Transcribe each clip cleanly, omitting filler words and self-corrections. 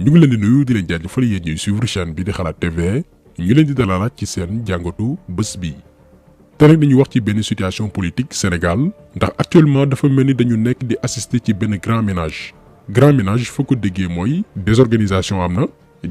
ñu ngi leen di nuyu di leen jaajëfal yéen ñuy suivre chaîne bi di Xalaat TV ñu leen di dalalaat ci seen jàngatu bés bi. te nag dañuy wax ci benn situation politique Sénégal ndax actuellement dafa mel ni dañu nekk di assister ci benn grand ménage foo ko déggee mooy désorganisation am na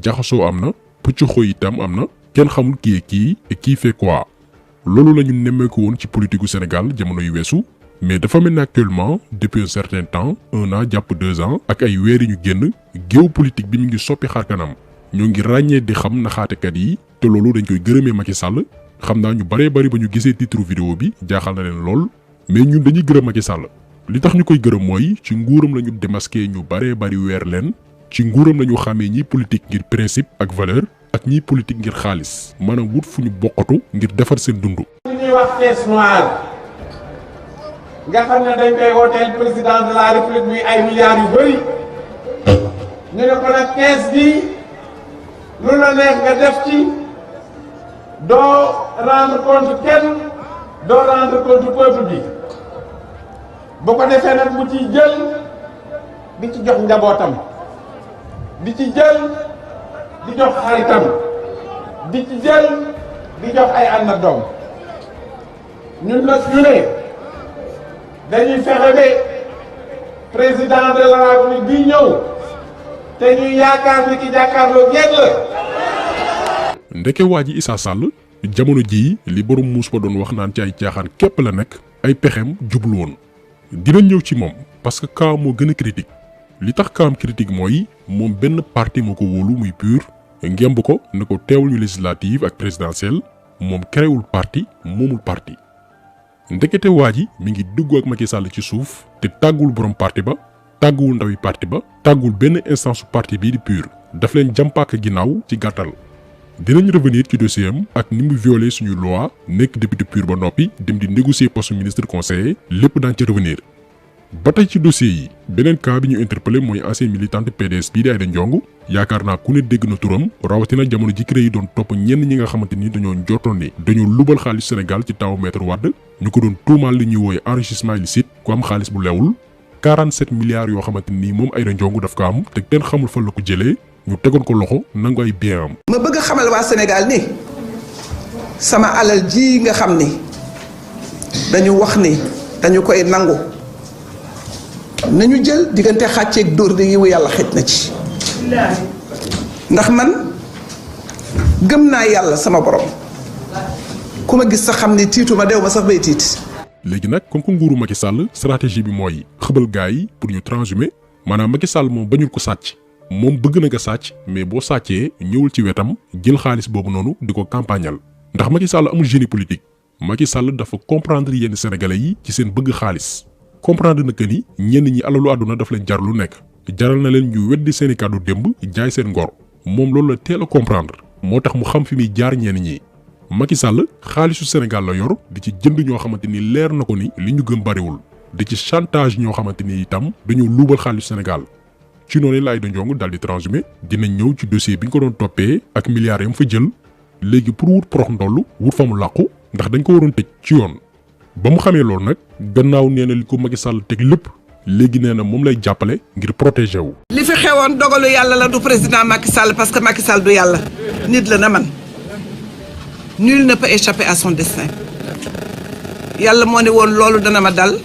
jaxasoo am na pëcc itam am na kenn xamul kii et qui fait quoi loolu la ñu nemmeeku woon ci politique gu Sénégal jamono yu weesu. mais dafa mel ni actuellement depuis un certain temps 1 an jàpp 2 ans ak ay weer yi ñu génn géopolitique bi mi ngi soppi xar kanam ñoo ngi ràññee di xam naxaatekat yi te loolu dañ koy gërëmee Macky Sall xam naa ñu bëree bëri ba ñu gisee titre vidéo bi jaaxal na leen lool mais ñun dañuy gërëm Macky Sall li tax ñu koy gërëm mooy ci nguuram la ñu démasqué ñu bëree bëri weer leen ci nguuram la ñu xamee ñiy politique ngir principe ak valeur ak ñiy politique ngir xaalis maanaam wut fu ñu bokkatu ngir defar seen dund. nga xam ne dañ koy wooteel président de la république muy ay milliards yu bëri ñu ne ko nag kees gi lu la neex nga def ci doo rendre compte kenn doo rendre compte peuple bi bu ko defee nag mu ciy jël di ci jox njabootam di ci jël di jox xaritam di ci jël di jox ay àndandoom ñun nag ñu ne dañuy fexe ba président de la République bi ñëw te ñuy yaakaar ni ki jàkkaarloo géej la. ndeke waa ji Issa Sall jamono jii li borom muus ba doon wax naan ci ay caaxaan képp la nekk ay pexem jublu woon dinañ ñëw ci moom parce que cas moo gën a critique li tax cas am critique mooy moom benn parti moo ko wóolu muy PUR ngemb ko ne ko teewul ñu législative ak présidentielle moom créewul parti moomul parti. ndekete waa ji mi ngi dugg ak Macky Sall ci suuf te tàggul borom parti ba tàgguwul ndawi parti ba tàggul benn instance su parti bii di PUR daf leen jàmpaaka ginnaaw ci gàttal. dinañ revenir ci dossier am ak ni mu violé suñu loi nekk député PUR ba noppi dem di négocier poste ministre conseiller lépp daan ci revenir. ba tey ci dossier yi beneen cas bi ñu interpellé mooy ancien militante PDS bii di Aïda Ndiongue yaakaar naa ku ne dégg na turam rawatina jamono ji CREI yi doon topp ñenn ñi nga xamante ni dañoo njortoon ne dañoo lubal xaalis Sénégal ci tawu Maître Wade ñu ko doon tuumaal li ñuy wooye enrichissement illicite ku am xaalis bu leewul 47 milliards yoo xamante ni moom Aïda Ndiongue daf ko am te kenn xamul fan la ko jëlee ñu tegoon ko loxo nangu ay bien am. ma bëgg a xamal waa Sénégal ni sama alal ji nga xam ni dañu wax ni dañu koy nangu nañu jël diggante xàcceeg dóor de yiwu yàlla xëj na ci ndax man gëm naa yàlla sama borom ku ma gis sax xam ni tiitu ma dew ma sax bay tiit. léegi nag comme que nguuru Macky Sall stratégie bi mooy xëbal gars yi pour ñu transhumé maanaam Macky Sall moom bañul ko sàcc moom bëgg na nga sàcc mais boo sàccee ñëwul ci wetam jël xaalis boobu noonu di ko campagnal ndax Macky Sall amul génie politique Macky Sall dafa comprendre yenn sénégalais yi ci seen bëgg xaalis. comprendre na que ni ñenn ñi alalu àdduna daf leen jar lu nekk jaral na leen ñu weddi seeni kàddu démb jaay seen ngor moom loolu la teel a comprendre moo tax mu xam fi muy jaar ñenn ñi. Macky Sall xaalisu Sénégal la yor di ci jënd ñoo xamante ni leer na ko ni li ñu gëm bariwul di ci chantage ñoo xamante ni itam dañoo luubal xaalisu Sénégal ci noonu la Aïda Ndiongue daal di transhumé dinañ ñëw ci dossier bi ñu ko doon toppee ak milliards yam fa jël léegi pour wut porox ndollu wut fa mu làqu ndax dañ ko waroon tëj ci yoon. ba mu xamee loolu nag gannaaw nee na li ko Macky Sall teg lépp léegi nee na moom lay jàppale ngir protéger wu. li fi xewoon dogalu yàlla la du président Macky Sall parce que Macky Sall du yàlla nit la na man nul ne peut échapper à son destin yàlla moo ne woon loolu dana ma dal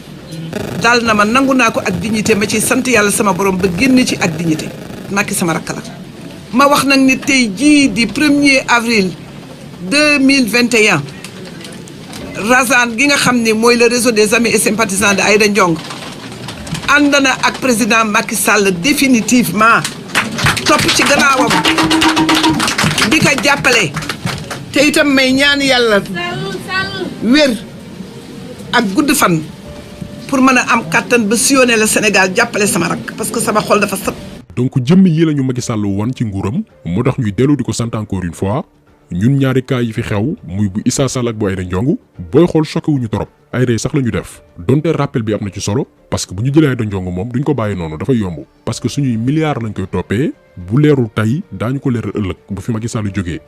na ma nangu naa ko ak dignité ma ci sant yàlla sama borom ba génn ci ak dignité Macky sama rakk la. ma wax nag ni tey jii di 1er avril 2021. Razan gi nga xam ni mooy le réseau des amis et sympathisants de Aïda Ndiongue ànd na ak président Macky Sall définitivement topp ci gannaawam di ko jàppale te itam may ñaan yàlla wér ak gudd fan pour mën a am kàttan ba sillonner le Sénégal jàppale sama rak parce que sama xol dafa sat. donc jëmm yi la ñu Macky Sall wan ci nguuram moo tax ñuy dellu di ko sant encore une fois. ñun ñaari cas yi fi xew muy bu Issa Sall ak bu Aïda Ndiongue booy xool choqué wuñu torop ay rey sax la ñu def donte rappel bi am na ci solo parce que bu ñu jëlee Aïda Ndiongue moom duñ ko bàyyi noonu dafa yomb parce que suñuy milliards lañ koy toppee bu leerul tey daañu ko leeral ëllëg bu fi Macky Sall jógee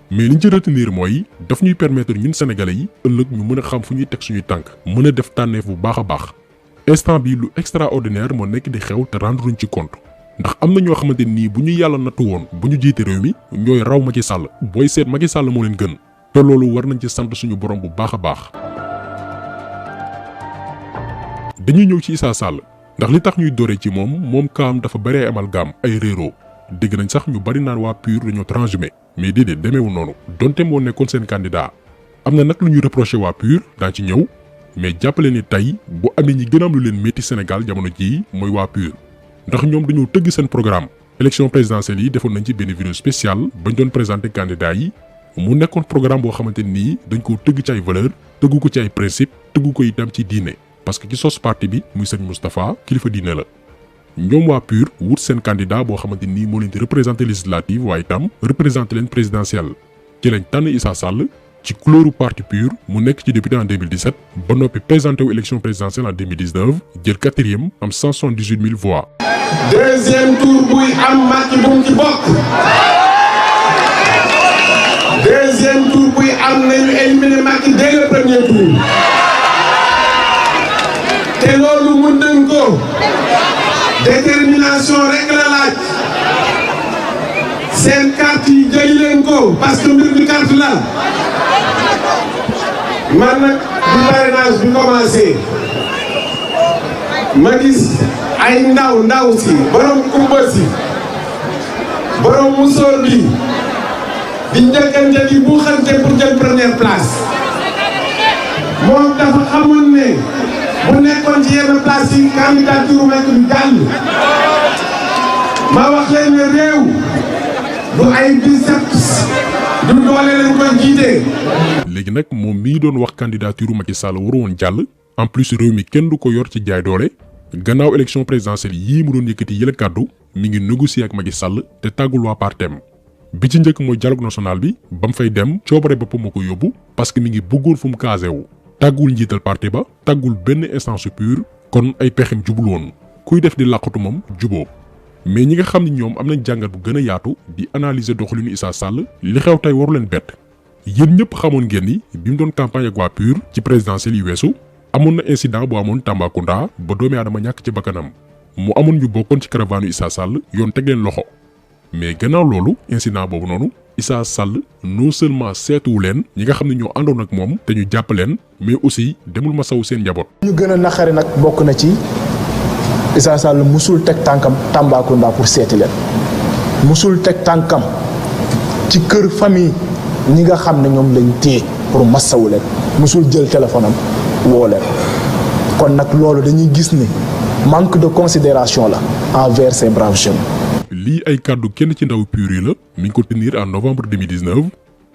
mais liñ ci retenir mooy daf ñuy permettre ñun sénégalais yi ëllëg ñu mën a xam fu ñuy teg suñuy tànk mën a def tànneef bu baax a baax instant bi lu extraordinaire moo nekk di xew te rendre luñ ci compte ndax am na ñoo xamante nii bu ñu yàlla nattu woon bu ñu jiite réew mi ñooy raw Macky Sall booy seet Macky Sall moo leen gën te loolu war nañ ci sant suñu borom bu baax a baax. dañuy ñëw ci Issa Sall ndax li tax ñuy dooree ci moom kaam dafa bari ay amalgame ay réeroo dégg nañ sax ñu bari naan waa PUR dañoo transhumé mais déedéet demeewul noonu donte moo nekkoon seen candidat am na nag lu ñuy reproché waa PUR daa ci ñëw mais jàppale ni tey bu amee ñi gën a am lu leen métti Sénégal jamono jii mooy waa PUR ndax ñoom dañoo tëgg seen programme élection présidentielle yi defoon nañ ci benn vidéo spéciale bañ doon présenté candidat yi mu nekkoon programme boo xamante nii dañ koo tëgg ci ay valeur tëggu ko ci ay principe tëggu ko itam ci diine parce que ci sos parti bi muy sëñ Moustapha kilifa diine la ñoom waa PUR wut seen candidat boo xamante nii moo leen di représenté législative waaye itam représenté leen présidentielle ci lañ tànn Issa Sall ci couleuru parti PUR mu nekk ci député en 2017 ba noppi présenté wu élection présidentielle en 2019 jël 4e am 178 000 voix. deuxième tour buy am Macky bu mu ci bokk. deuxième tour buy am nañu éliminer Macky dès le premier tour. te loolu mun nañ ko détermination rek la laaj seen carte yi jëli leen ko parce que mbir mi carte la man nag bu parrainage bi commencé ma gis ay ndaw si borom kumba si borom musóor bi di njëkkante di bu xante pour jël première place moom dafa xamul ne bu nekkoon ci yenn place yi candidature Macky du jàll ma wax leen ne réew du ay biceps du doole lañ koy jiite. léegi nag moom mii doon wax candidature Macky Sall waru woon jàll en plus réew mi kenn du ko yor ci jaay doole gannaaw élection présidentielle yii mu doon yëkkati yële kàddu mi ngi négocier ak Macky Sall te tàggul waa partem bi ci njëkk mooy dialogue national bi ba mu fay dem coobare boppam moo ko yóbbu parce que mi ngi bëggoon fu mu casé wu. tàggul njiital parti ba tàggul benn instance PUR kon ay pexem jubul woon kuy def di làqatu moom juboo mais ñi nga xam ne ñoom am nañ jàngat bu gën a yaatu di analyser doxalinu Issa Sall li xew tey waru leen bett yéen ñëpp xamoon ngeen ni bi mu doon campagne ak waa PUR ci présidentielle yi weesu amoon na incident bu amoon Tambacounda ba doomi aadama ñàkk ci bakkanam mu amoon ñu bokkoon ci caravane Issa Sall yoon teg leen loxo mais gannaaw loolu incident boobu noonu Issa Sall non seulement seetuwu leen ñi nga xam ne ñoo àndoon ak moom te ñu jàpp leen mais aussi demul ma saw seen njaboot. ñu gën a naqari nag bokk na ci Issa Sall musul teg tànkam Tambacounda pour seeti leen musul teg tànkam ci kër famille ñi nga xam ne ñoom lañ téye pour masawu leen musul jël téléphone am woo leen kon nag loolu dañuy gis ne manque de considération la envers ces braves jeunes. lii ay kàddu kenn ci ndaw PUR yi la mi ngi ko tenir en novembre 2019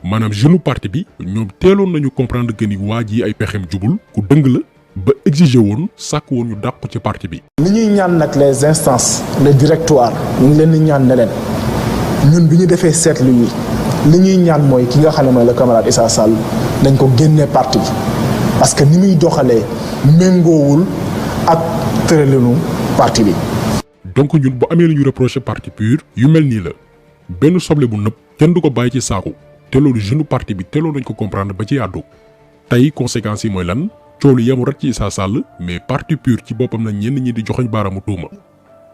maanaam jeune parti bi ñoom teeloon nañu comprendre que ni waa ji ay pexem jubul ku dëng la ba exiger woon sàkk woon ñu dàq ci parti bi. li ñuy ñaan nag les instances le directoire ñu ngi leen di ñaan ne leen ñun bi ñu defee seetlu yi li ñuy ñaan mooy ki nga xam ne mooy le camarade Issa Sall dañ ko génnee parti bi parce que ni muy doxalee méngoowul ak tëralinu parti bi. donc ñun bu amee lu ñu reproché parti PUR yu mel nii la benn soble bu nëb kenn du ko bàyyi ci saaku te loolu jeune parti bi teeloon nañ ko comprendre ba ci àddu tey conséquences yi mooy lan coow lu yemu rek ci Issa Sall mais parti PUR ci boppam na ñenn ñi di joxoñ baaraamu tuuma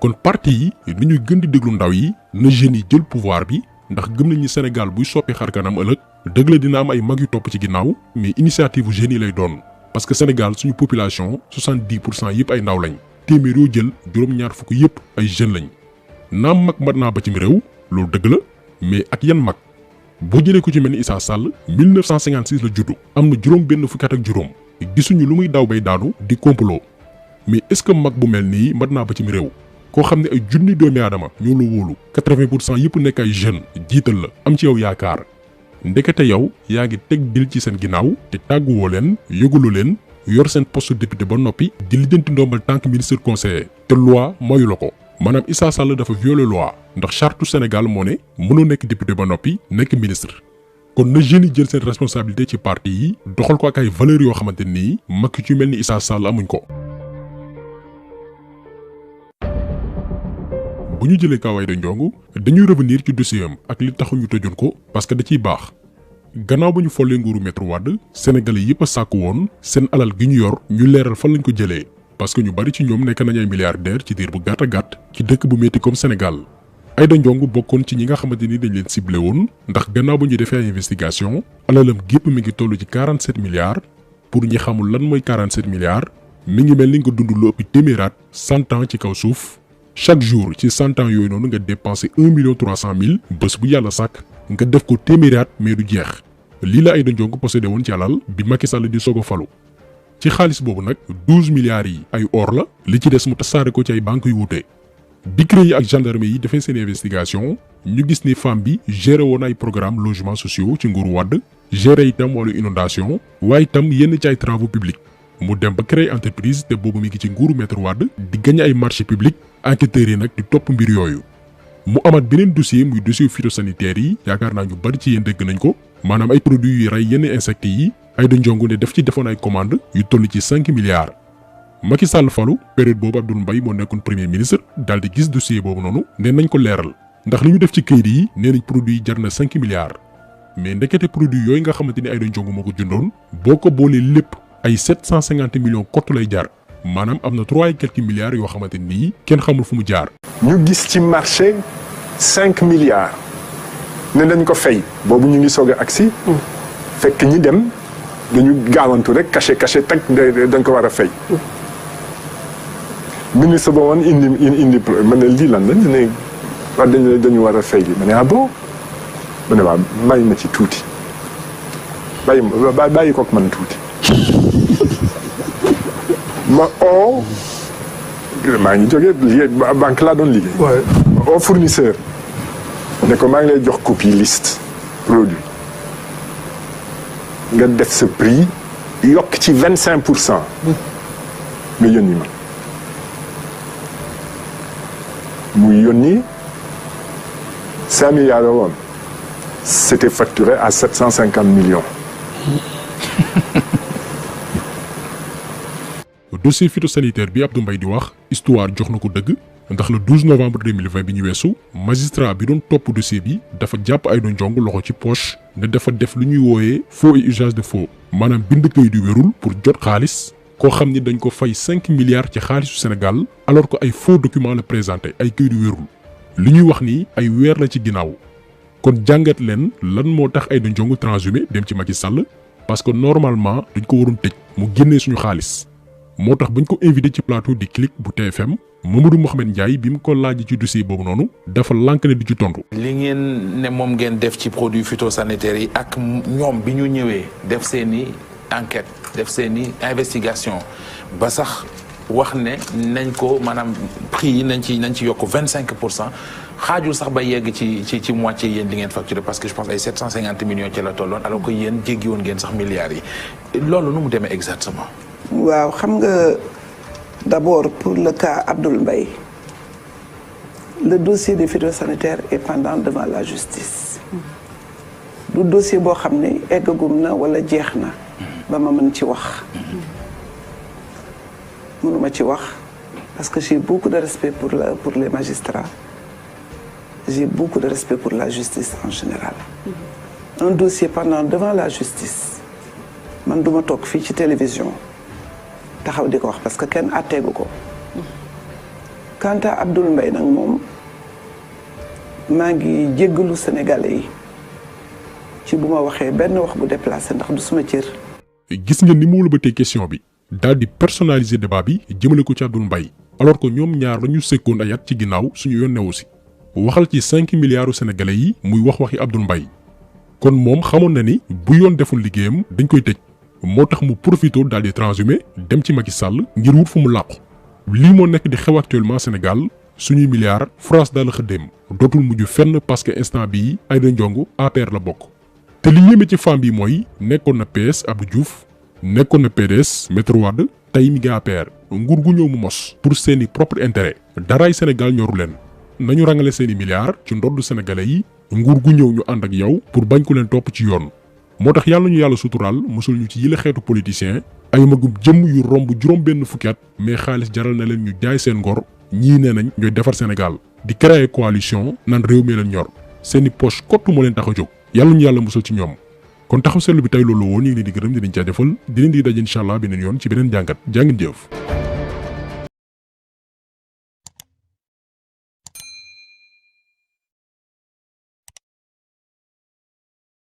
kon parti yi ni ñuy gën di déglu ndaw yi na jeunes yi jël pouvoir bi ndax gëm nañ ni Sénégal buy soppi xar kanam ëllëg dëgg la dina am ay mag yu topp ci ginnaaw mais initiative bu jeunes yi lay doon parce que Sénégal suñu population 70% yëpp ay ndaw lañ. téeméer yoo jël juróom-ñaar fukk yëpp ay jeunes lañ naam mag mat naa ba cim réew loolu dëgg la mais ak yan mag boo jëlee ko ci mel ni Issa Sall 1956 la juddu am na juróom benn fukki at ak juróom gisuñu lu muy daw bay daanu di complot mais est-ce que mag bu mel nii mat naa ba cim réew koo xam ne ay junni doomi aadama ñoo la wóolu 80% yëpp nekk ay jeunes jiital la am ci yow yaakaar ndekete yow yaa ngi teg dil ci seen ginnaaw te tàgguwoo leen yëguloo leen yor seen poste député ba noppi di lijjanti ndombal tànk ministre conseiller te loi mayu la ko maanaam Issa Sall dafa violer loi ndax charte Sénégal moo ne mënoo nekk député ba noppi nekk ministre kon na jeunes yi jël seen responsabilité ci parti yi doxal ko ak ay valeurs yoo xamante nii mag ci mel ni Issa Sall amuñ ko. bu ñu jëlee Kaw Aïda Ndiongue dañuy revenir ci dossier am ak li taxu ñu tëjoon ko parce que da ciy baax. gannaaw ba ñu follee nguuru Maître Wade sénégalais yëpp a sàkku woon seen alal gi ñu yor ñu leeral fan lañ ko jëlee parce que ñu bari ci ñoom nekk nañ ay milliardaires ci diir bu gàtt a gàtt ci dëkk bu métti comme Sénégal. Aïda Ndiongue bokkoon ci ñi nga xamante ni dañ leen ciblé woon ndax gannaaw ba ñu defee ay investigation alalam gépp mi ngi toll ci 47 milliards pour ñi xamul lan mooy 47 milliards mi ngi mel ni nga dund lu ëpp téeméeraat 100 ans ci kaw suuf chaque jour ci 100 ans yooyu noonu nga dépensé 1,3 million bés bu yàlla sàkk nga def ko téeméeraat mais du jeex lii la Aïda Ndiongue possédé woon ci alal bi Macky Sall di soog a falu ci xaalis boobu nag 12 milliards yi ay or la li ci des mu tasaare ko ci ay banques yu wuute. bi CREI yi ak gendarmerie yi defee seen investigation ñu gis ni femme bi géré woon ay programme logements sociaux ci nguuru Wade géré itam wàllu inondation waaye itam yenn ci ay travaux publics mu dem ba créer entreprise te boobu mi ngi ci nguuru Maître Wade di gagné ay marché public enquêteurs yi nag di topp mbir yooyu. mu amaat beneen dossier muy dossier phytosanitaire yi yaakaar naa ñu bari ci yéen dégg nañ ko maanaam ay produits yu rey yenn insectes yi Aïda Ndiongue ne def ci defoon ay commande yu toll ci 5 milliards. Macky Sall falu période boobu Abdoul Mbaye moo nekkoon premier ministre daal di gis dossier boobu noonu nee nañ ko leeral ndax li ñu def ci këyit yi nee nañ produit yi jar na 5 milliards mais ndekete produit yooyu nga xamante ni Aïda Ndiongue moo ko jëndoon boo ko boolee lépp ay 750 millions kott lay jar maanaam am na 3 et quelques milliards yoo xamante ni kenn xamul fu mu jaar. ñu gis ci marché 5 milliards ne dañ ko fay boobu ñu ngi soog a agsi fekk ñi dem dañu gaawantu rek caché tag dañ ko war a fay. ministre ba woon indi ma ne lii lan la ñu ne wax dañu war a fay li ma ne ah bon ma ne waaw bàyyi ma ci tuuti bàyyi kook man tuuti ma oo maa ngi jógee banque laa doon liggéey ma oo fournisseur ne ko maa ngi lay jox copie liste produit nga def sa prix yokk ci 25% nga yónni ma muy yónni 5 milliards la woon c'était facturé à 750 millions. dossier phytosanitaire bi Abdou Mbaye di wax histoire jox na ko dëgg ndax le 12 novembre 2020 bi ñu weesu magistrat bi doon topp dossier bi dafa jàpp Aïda Ndiongue loxo ci poche ne dafa def lu ñuy wooyee faux et usage de faux maanaam bind kayit yu wérul pour jot xaalis. koo xam ni dañ ko fay 5 milliards ci xaalisu Sénégal alors que ay faux documents la présenté ay këyit yu wérul li ñuy wax ni ay weer la ci ginnaaw kon jàngat leen lan moo tax Aïda Ndiongue transhumé dem ci Macky Sall parce que normalement dañ ko waroon tëj mu génnee suñu xaalis moo tax bañ ko invité ci plateau di Click bu TFM Mamadou Mouhamed Ndiaye bi mu ko laaj ci dossier boobu noonu dafa lànk ne di ci tontu. li ngeen ne moom ngeen def ci produits phytosanitaires yi ak ñoom bi ñu ñëwee def seeni enquête def seeni investigation ba sax wax ne nañ ko maanaam prix yi nañ ci yokk 25% xaajul sax ba yegg ci moitié yéen li ngeen facturé parce que je pense ay 750 millions ci la tolloon alors que yéen jéggi woon ngeen sax milliards yi loolu nu mu demee exactement. waaw xam nga d'abord pour le cas Abdoul Mbaye le dossier des phytosanitaires est pendant devant la justice du dossier boo xam ne eggagum na wala jeex na ba ma mën ci wax mënuma ci wax parce que j'ai beaucoup de respect pour les magistrats j'ai beaucoup de respect pour la justice en général un dossier pendant devant la justice man duma toog fii ci télévision taxaw di ko wax parce que kenn àtteegu ko quant à Abdoul Mbaye nag moom maa ngi jéggalu Sénégalais yi ci bu ma waxee benn wax bu déplacé ndax du suma cër. gis ngeen ni mu wëlbatee question bi daal di personnaliser débat bi jëmale ko ci Abdoul Mbaye alors que ñoom ñaar dañu sekkoon ay at ci ginnaaw suñu yoon newu si waxal ci 5 milliards sénégalais yi muy waxi Abdoul Mbaye kon moom xamoon na ni bu yoon deful liggéeyam dañ koy tëj moo tax mu profité daal di transhumé dem ci Macky Sall ngir wut fu mu làqu lii moo nekk di xew actuellement Sénégal suñuy milliards France daal la xëddeem dootul mujj fenn parce que instant bii Aïda Ndiongue APR la bokk te li yéeme ci femme bi mooy nekkoon na PS Abdou Diouf nekkoon na PDS Maître Wade tey mi ngi APR nguur gu ñëw mu mos pour seeni propre intérêt daraay Sénégal ñoru leen nañu rangale seeni milliards ci ndoddu sénégalais yi nguur gu ñëw ñu ànd ak yow pour bañ ko leen topp ci yoon moo tax yàlla ñu yàlla suturaal mosul ñu ci yile xeetu politicien ay magum jëm yu romb juróom benn fukki at mais xaalis jaral na leen ñu jaay seen ngor ñii nee nañ ñooy defar Sénégal di créer coalition naan réew mi leen ñor seeni poche kottu moo leen tax a jóg yàlla ñu yàlla mosul ci ñoom kon taxaw seetlu bi tey loolu woon ñu ngi leen di gërëm di leen jaajëfal di leen di daje incha allah beneen yoon ci beneen jàngat jàngin jëf